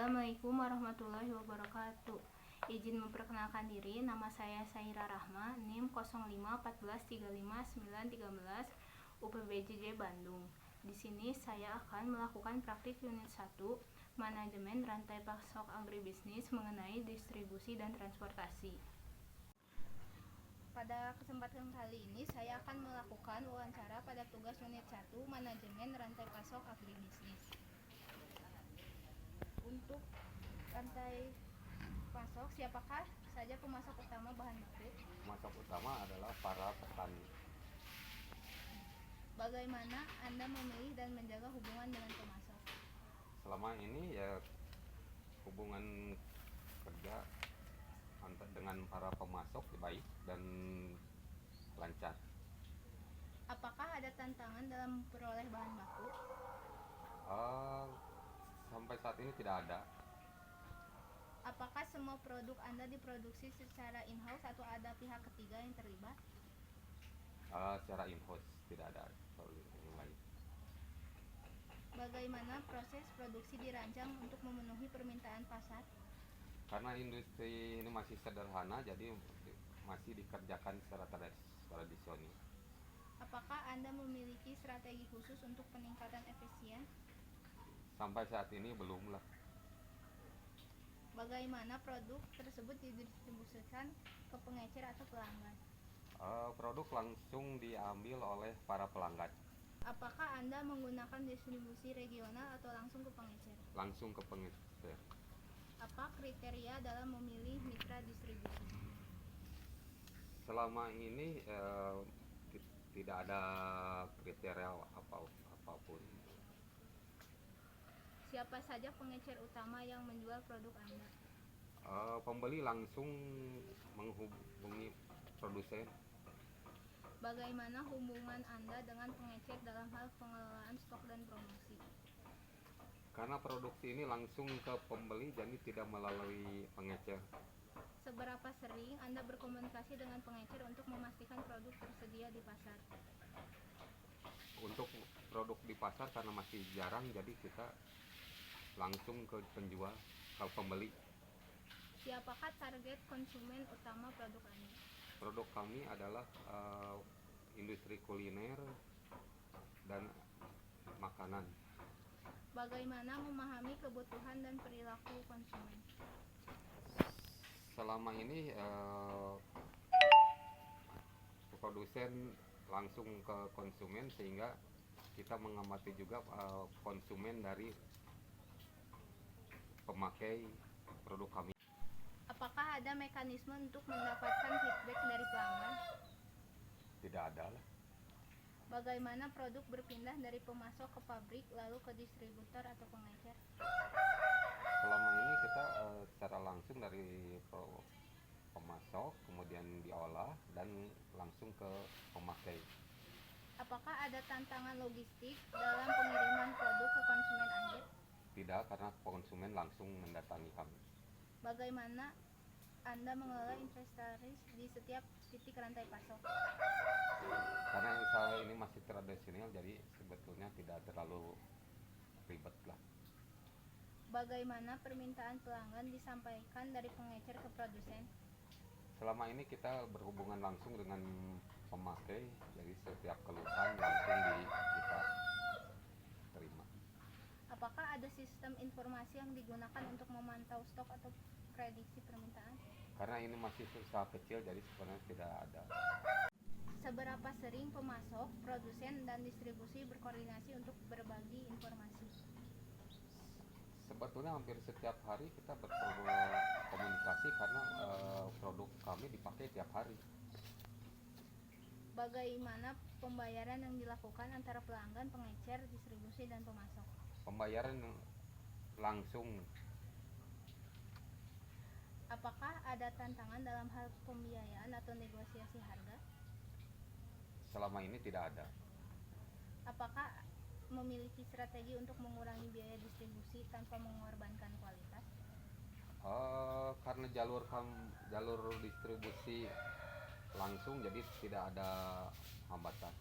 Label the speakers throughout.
Speaker 1: Assalamualaikum warahmatullahi wabarakatuh. Izin memperkenalkan diri, nama saya Saira Rahma, NIM 0514359913 UPBJJ Bandung. Di sini saya akan melakukan praktik unit 1, Manajemen Rantai Pasok Agribisnis mengenai distribusi dan transportasi. Pada kesempatan kali ini saya akan melakukan wawancara pada tugas unit 1, Manajemen Rantai Pasok Agribisnis. Untuk rantai pasok, siapakah saja pemasok utama bahan baku?
Speaker 2: Pemasok utama adalah para petani.
Speaker 1: Bagaimana Anda memilih dan menjaga hubungan dengan pemasok?
Speaker 2: Selama ini ya hubungan kerja dengan para pemasok baik dan lancar.
Speaker 1: Apakah ada tantangan dalam memperoleh bahan baku?
Speaker 2: Sampai saat ini tidak ada.
Speaker 1: Apakah semua produk Anda diproduksi secara in-house atau ada pihak ketiga yang terlibat?
Speaker 2: Secara in-house, tidak ada yang lain.
Speaker 1: Bagaimana proses produksi dirancang untuk memenuhi permintaan pasar?
Speaker 2: Karena industri ini masih sederhana, jadi masih dikerjakan secara tradisional.
Speaker 1: Apakah Anda memiliki strategi khusus untuk peningkatan efisien?
Speaker 2: Sampai saat ini belum lah.
Speaker 1: Bagaimana produk tersebut didistribusikan ke pengecer atau pelanggan?
Speaker 2: Produk langsung diambil oleh para pelanggan.
Speaker 1: Apakah Anda menggunakan distribusi regional atau langsung ke pengecer?
Speaker 2: Langsung ke pengecer.
Speaker 1: Apa kriteria dalam memilih mitra distribusi?
Speaker 2: Selama ini tidak ada kriteria apapun.
Speaker 1: Siapa saja pengecer utama yang menjual produk Anda?
Speaker 2: Pembeli langsung menghubungi produsen.
Speaker 1: Bagaimana hubungan Anda dengan pengecer dalam hal pengelolaan stok dan promosi?
Speaker 2: Karena produksi ini langsung ke pembeli, jadi tidak melalui pengecer.
Speaker 1: Seberapa sering Anda berkomunikasi dengan pengecer untuk memastikan produk tersedia di pasar?
Speaker 2: Untuk produk di pasar karena masih jarang, jadi kita langsung ke penjual, ke pembeli.
Speaker 1: Siapakah target konsumen utama produk Anda?
Speaker 2: Produk kami adalah industri kuliner dan makanan.
Speaker 1: Bagaimana memahami kebutuhan dan perilaku konsumen?
Speaker 2: Selama ini produsen langsung ke konsumen, sehingga kita mengamati juga konsumen dari pemakai produk kami.
Speaker 1: Apakah ada mekanisme untuk mendapatkan feedback dari pelanggan?
Speaker 2: Tidak ada lah.
Speaker 1: Bagaimana produk berpindah dari pemasok ke pabrik lalu ke distributor atau pengecer?
Speaker 2: Selama ini kita secara langsung dari pemasok, kemudian diolah dan langsung ke pemakai.
Speaker 1: Apakah ada tantangan logistik dalam pengiriman produk ke konsumen akhir?
Speaker 2: Tidak, karena konsumen langsung mendatangi kami.
Speaker 1: Bagaimana Anda mengelola inventaris di setiap titik rantai pasok?
Speaker 2: Karena usaha ini masih tradisional, jadi sebetulnya tidak terlalu ribet lah.
Speaker 1: Bagaimana permintaan pelanggan disampaikan dari pengecer ke produsen?
Speaker 2: Selama ini kita berhubungan langsung dengan pemakai, jadi setiap keluhan langsung kita terima.
Speaker 1: Apakah ada sistem informasi yang digunakan untuk memantau stok atau prediksi permintaan?
Speaker 2: Karena ini masih usaha kecil, jadi sebenarnya tidak ada.
Speaker 1: Seberapa sering pemasok, produsen, dan distribusi berkoordinasi untuk berbagi informasi?
Speaker 2: Sebetulnya hampir setiap hari kita berkomunikasi karena produk kami dipakai tiap hari.
Speaker 1: Bagaimana pembayaran yang dilakukan antara pelanggan, pengecer, distribusi, dan pemasok?
Speaker 2: Pembayaran langsung.
Speaker 1: Apakah ada tantangan dalam hal pembiayaan atau negosiasi harga?
Speaker 2: Selama ini tidak ada.
Speaker 1: Apakah memiliki strategi untuk mengurangi biaya distribusi tanpa mengorbankan kualitas?
Speaker 2: Karena jalur distribusi langsung, jadi tidak ada hambatan.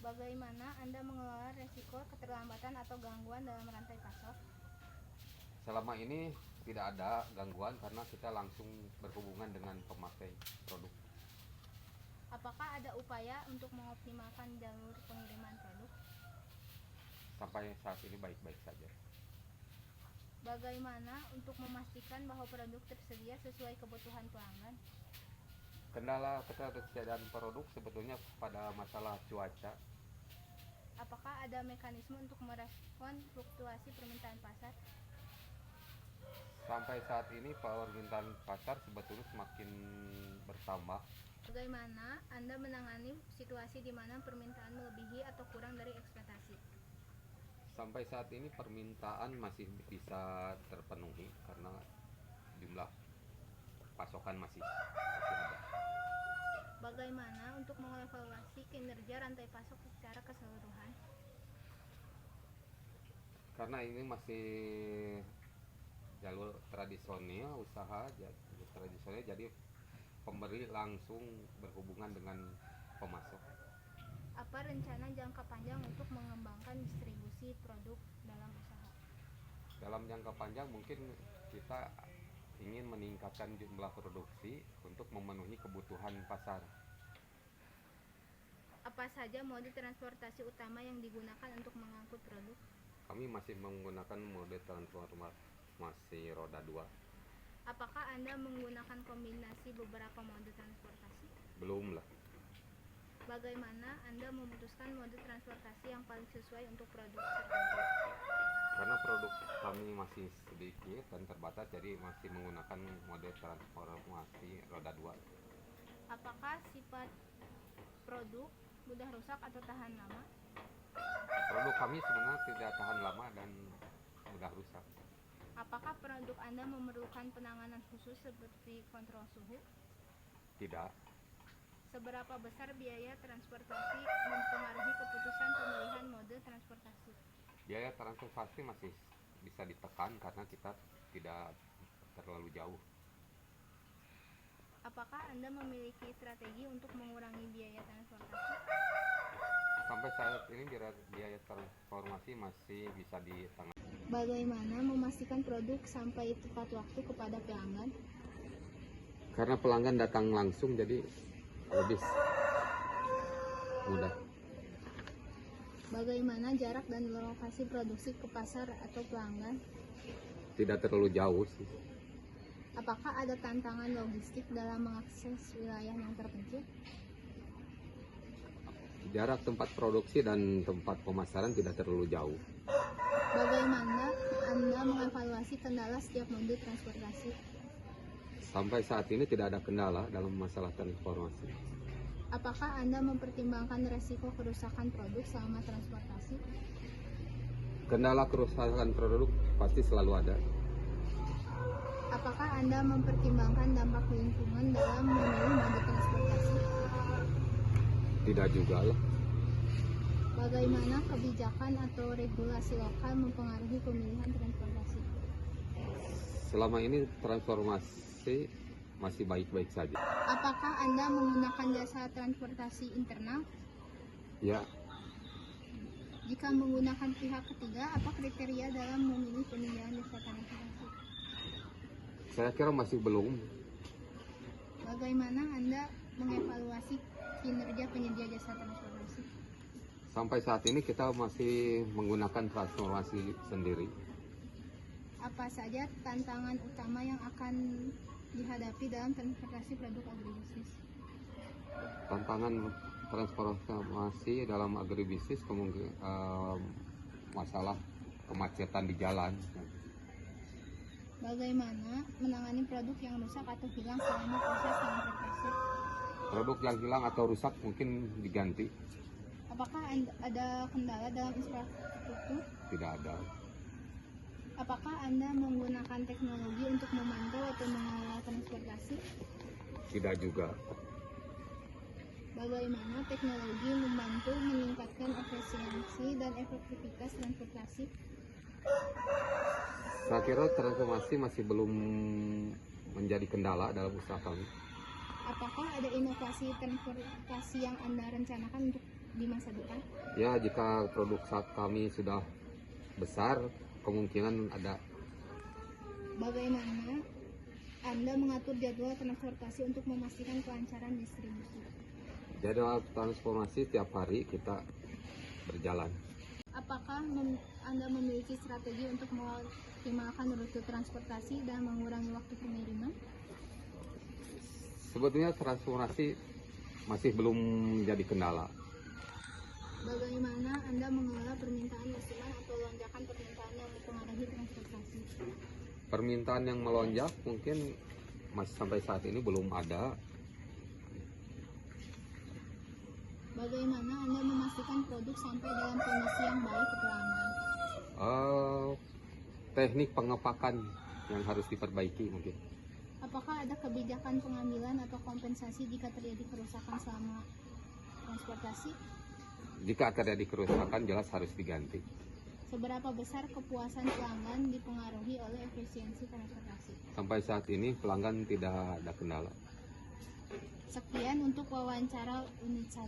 Speaker 1: Bagaimana Anda mengelola resiko keterlambatan atau gangguan dalam rantai pasok?
Speaker 2: Selama ini tidak ada gangguan karena kita langsung berhubungan dengan pemakai produk.
Speaker 1: Apakah ada upaya untuk mengoptimalkan jalur pengiriman produk?
Speaker 2: Sampai saat ini baik-baik saja.
Speaker 1: Bagaimana untuk memastikan bahwa produk tersedia sesuai kebutuhan pelanggan?
Speaker 2: Kendala ketersediaan produk sebetulnya pada masalah cuaca.
Speaker 1: Apakah ada mekanisme untuk merespon fluktuasi permintaan pasar?
Speaker 2: Sampai saat ini permintaan pasar sebetulnya semakin bertambah.
Speaker 1: Bagaimana Anda menangani situasi di mana permintaan melebihi atau kurang dari ekspektasi?
Speaker 2: Sampai saat ini permintaan masih bisa terpenuhi karena jumlah pasokan masih ada.
Speaker 1: Bagaimana untuk mengevaluasi kinerja rantai pasok secara keseluruhan?
Speaker 2: Karena ini masih jalur tradisional, usaha jalur tradisional, jadi pemberi langsung berhubungan dengan pemasok.
Speaker 1: Apa rencana jangka panjang untuk mengembangkan distribusi produk dalam usaha?
Speaker 2: Dalam jangka panjang mungkin kita ingin meningkatkan jumlah produksi untuk memenuhi kebutuhan pasar.
Speaker 1: Apa saja mode transportasi utama yang digunakan untuk mengangkut produk?
Speaker 2: Kami masih menggunakan mode transportasi roda 2.
Speaker 1: Apakah Anda menggunakan kombinasi beberapa mode transportasi?
Speaker 2: Belum lah.
Speaker 1: Bagaimana Anda memutuskan mode transportasi yang paling sesuai untuk produk tertentu?
Speaker 2: Karena produk kami masih sedikit dan terbatas, jadi masih menggunakan mode transportasi roda 2.
Speaker 1: Apakah sifat produk mudah rusak atau tahan lama?
Speaker 2: Produk kami sebenarnya tidak tahan lama dan mudah rusak.
Speaker 1: Apakah produk Anda memerlukan penanganan khusus seperti kontrol suhu?
Speaker 2: Tidak.
Speaker 1: Seberapa besar biaya transportasi mempengaruhi keputusan pemilihan mode transportasi?
Speaker 2: Biaya transportasi masih bisa ditekan karena kita tidak terlalu jauh.
Speaker 1: Apakah Anda memiliki strategi untuk mengurangi biaya transportasi?
Speaker 2: Sampai saat ini biaya transformasi masih bisa ditangani.
Speaker 1: Bagaimana memastikan produk sampai tepat waktu kepada pelanggan?
Speaker 2: Karena pelanggan datang langsung, jadi lebih mudah.
Speaker 1: Bagaimana jarak dan lokasi produksi ke pasar atau pelanggan?
Speaker 2: Tidak terlalu jauh sih.
Speaker 1: Apakah ada tantangan logistik dalam mengakses wilayah yang terpencil?
Speaker 2: Jarak tempat produksi dan tempat pemasaran tidak terlalu jauh.
Speaker 1: Bagaimana Anda mengevaluasi kendala setiap mode transportasi?
Speaker 2: Sampai saat ini tidak ada kendala dalam masalah transformasi.
Speaker 1: Apakah Anda mempertimbangkan resiko kerusakan produk selama transportasi?
Speaker 2: Kendala kerusakan produk pasti selalu ada.
Speaker 1: Apakah Anda mempertimbangkan dampak lingkungan dalam memilih mode transportasi?
Speaker 2: Tidak juga lah.
Speaker 1: Bagaimana kebijakan atau regulasi lokal mempengaruhi pemilihan transportasi?
Speaker 2: Selama ini transformasi masih baik-baik saja.
Speaker 1: Apakah Anda menggunakan jasa transportasi internal?
Speaker 2: Ya,
Speaker 1: Jika menggunakan pihak ketiga, apa kriteria dalam memilih penyediaan jasa transportasi?
Speaker 2: saya kira masih belum.
Speaker 1: Bagaimana Anda mengevaluasi kinerja penyedia jasa transportasi?
Speaker 2: Sampai saat ini kita masih menggunakan transformasi sendiri.
Speaker 1: Apa saja tantangan utama yang akan dihadapi dalam transportasi produk agribisnis?
Speaker 2: Tantangan transformasi dalam agribisnis kemungkinan masalah kemacetan di jalan.
Speaker 1: Bagaimana menangani produk yang rusak atau hilang selama proses transportasi?
Speaker 2: Produk yang hilang atau rusak mungkin diganti.
Speaker 1: Apakah ada kendala dalam infrastruktur?
Speaker 2: Tidak ada.
Speaker 1: Apakah Anda menggunakan teknologi untuk memantau atau mengelola transportasi?
Speaker 2: Tidak juga.
Speaker 1: Bagaimana teknologi membantu meningkatkan efisiensi dan efektivitas transportasi?
Speaker 2: Saya kira transformasi masih belum menjadi kendala dalam usaha kami.
Speaker 1: Apakah ada inovasi transportasi yang Anda rencanakan untuk di masa depan?
Speaker 2: Ya, jika produk saat kami sudah besar, kemungkinan ada
Speaker 1: Bagaimana Anda mengatur jadwal transportasi untuk memastikan kelancaran distribusi?
Speaker 2: Jadwal transformasi setiap hari kita berjalan.
Speaker 1: Apakah Anda memiliki strategi untuk mengoptimalkan rute transportasi dan mengurangi waktu pengiriman?
Speaker 2: Sebetulnya transformasi masih belum menjadi kendala.
Speaker 1: Bagaimana Anda mengelola permintaan musiman atau lonjakan permintaan yang mempengaruhi transportasi?
Speaker 2: Permintaan yang melonjak mungkin masih sampai saat ini belum ada.
Speaker 1: Bagaimana Anda memastikan produk sampai dalam kondisi yang baik ke pelanggan?
Speaker 2: Teknik pengepakan yang harus diperbaiki mungkin.
Speaker 1: Apakah ada kebijakan pengambilan atau kompensasi jika terjadi kerusakan selama transportasi?
Speaker 2: Jika terjadi kerusakan jelas harus diganti.
Speaker 1: Seberapa besar kepuasan pelanggan dipengaruhi oleh efisiensi transportasi?
Speaker 2: Sampai saat ini pelanggan tidak ada kendala.
Speaker 1: Sekian untuk wawancara unit 1.